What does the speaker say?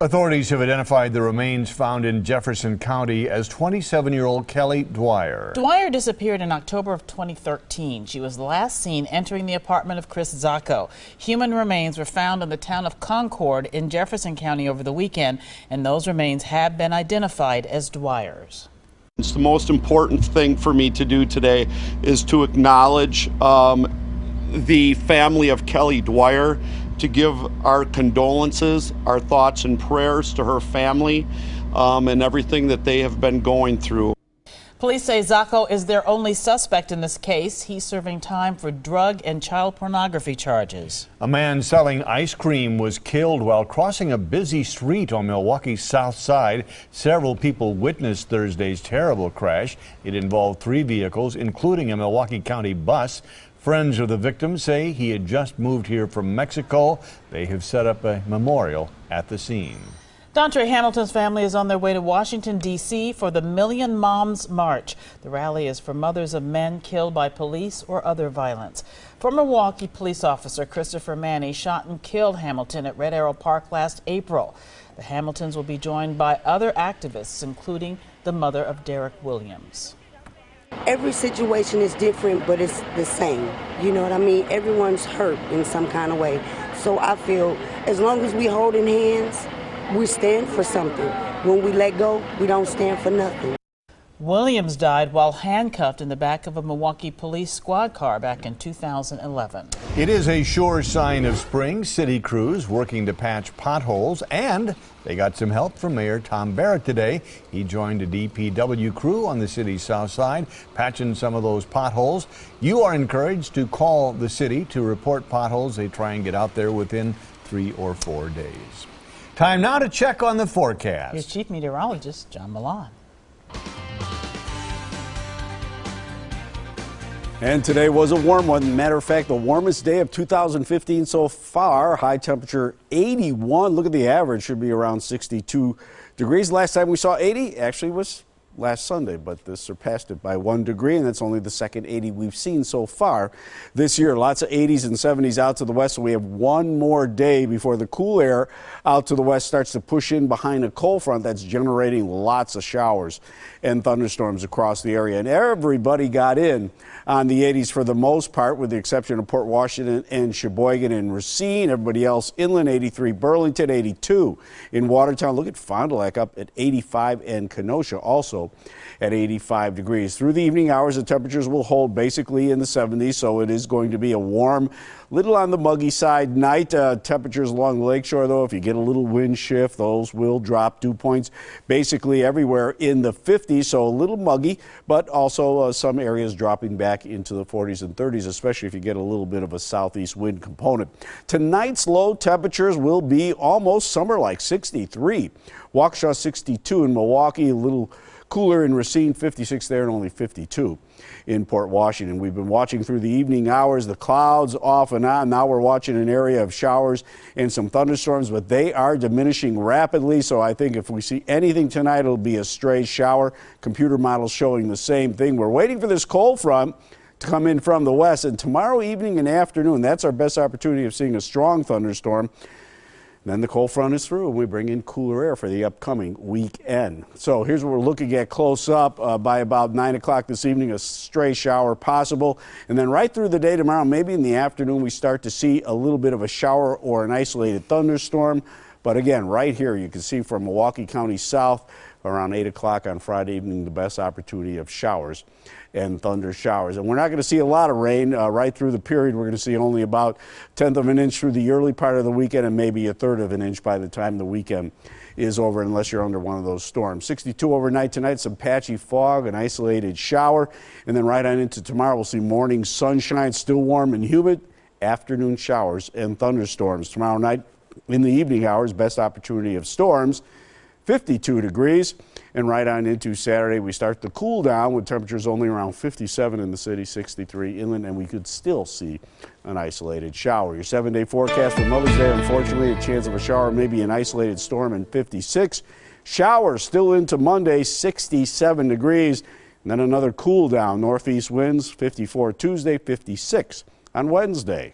Authorities have identified the remains found in Jefferson County as 27-year-old Kelly Dwyer. Dwyer disappeared in October of 2013. She was last seen entering the apartment of Chris Zacco. Human remains were found in the town of Concord in Jefferson County over the weekend, and those remains have been identified as Dwyer's. It's the most important thing for me to do today is to acknowledge the family of Kelly Dwyer, to give our condolences, our thoughts and prayers to her family and everything that they have been going through. Police say Zacco is their only suspect in this case. He's serving time for drug and child pornography charges. A man selling ice cream was killed while crossing a busy street on Milwaukee's south side. Several people witnessed Thursday's terrible crash. It involved 3 vehicles, including a Milwaukee County bus. Friends of the victim say he had just moved here from Mexico. They have set up a memorial at the scene. Dontre Hamilton's family is on their way to Washington, D.C. for the Million Moms March. The rally is for mothers of men killed by police or other violence. Former Milwaukee police officer Christopher Manny shot and killed Hamilton at Red Arrow Park last April. The Hamiltons will be joined by other activists, including the mother of Derek Williams. Every situation is different, but it's the same. You know what I mean? Everyone's hurt in some kind of way. So I feel as long as we holding hands, we stand for something. When we let go, we don't stand for nothing. Williams died while handcuffed in the back of a Milwaukee police squad car back in 2011. It is a sure sign of spring. City crews working to patch potholes, and they got some help from Mayor Tom Barrett today. He joined a DPW crew on the city's south side, patching some of those potholes. You are encouraged to call the city to report potholes. They try and get out there within 3 or 4 days. Time now to check on the forecast. Here's Chief Meteorologist John Milan. And today was a warm one. Matter of fact, the warmest day of 2015 so far. High temperature 81. Look at the average, should be around 62 degrees. Last time we saw 80 actually was last Sunday, but this surpassed it by 1 degree, and that's only the second 80 we've seen so far this year. Lots of 80s and 70s out to the west, so we have one more day before the cool air out to the west starts to push in behind a cold front that's generating lots of showers and thunderstorms across the area. And everybody got in on the 80s for the most part, with the exception of Port Washington and Sheboygan and Racine. Everybody else inland, 83, Burlington 82. In Watertown, look at Fond du Lac up at 85, and Kenosha also at 85 degrees. Through the evening hours, the temperatures will hold basically in the 70s, so it is going to be a warm, little on the muggy side night. Temperatures along the lakeshore, though, if you get a little wind shift, those will drop. Dew points basically everywhere in the 50s, so a little muggy, but also some areas dropping back into the 40s and 30s, especially if you get a little bit of a southeast wind component. Tonight's low temperatures will be almost summer-like, 63. Waukesha 62, in Milwaukee, a little cooler in Racine, 56 there, and only 52 in Port Washington. We've been watching through the evening hours, the clouds off and on. Now we're watching an area of showers and some thunderstorms, but they are diminishing rapidly. So I think if we see anything tonight, it'll be a stray shower. Computer models showing the same thing. We're waiting for this cold front to come in from the west, and tomorrow evening and afternoon, that's our best opportunity of seeing a strong thunderstorm. Then the cold front is through, and we bring in cooler air for the upcoming weekend. So here's what we're looking at close up. By about 9 o'clock this evening, a stray shower possible. And then right through the day tomorrow, maybe in the afternoon, we start to see a little bit of a shower or an isolated thunderstorm. But again, right here, you can see from Milwaukee County south, around 8 o'clock on Friday evening, the best opportunity of showers and thunder showers. And we're not going to see a lot of rain right through the period. We're going to see only about 1/10 of an inch through the early part of the weekend, and maybe 1/3 of an inch by the time the weekend is over, unless you're under one of those storms. 62 overnight tonight, some patchy fog, an isolated shower, and then right on into tomorrow, we'll see morning sunshine, still warm and humid, afternoon showers and thunderstorms. Tomorrow night, in the evening hours, best opportunity of storms, 52 degrees. And right on into Saturday, we start to cool down with temperatures only around 57 in the city, 63 inland, and we could still see an isolated shower. Your 7-day forecast for Mother's Day, unfortunately, a chance of a shower, maybe an isolated storm, and 56. Showers still into Monday, 67 degrees. And then another cool down, northeast winds, 54 Tuesday, 56 on Wednesday.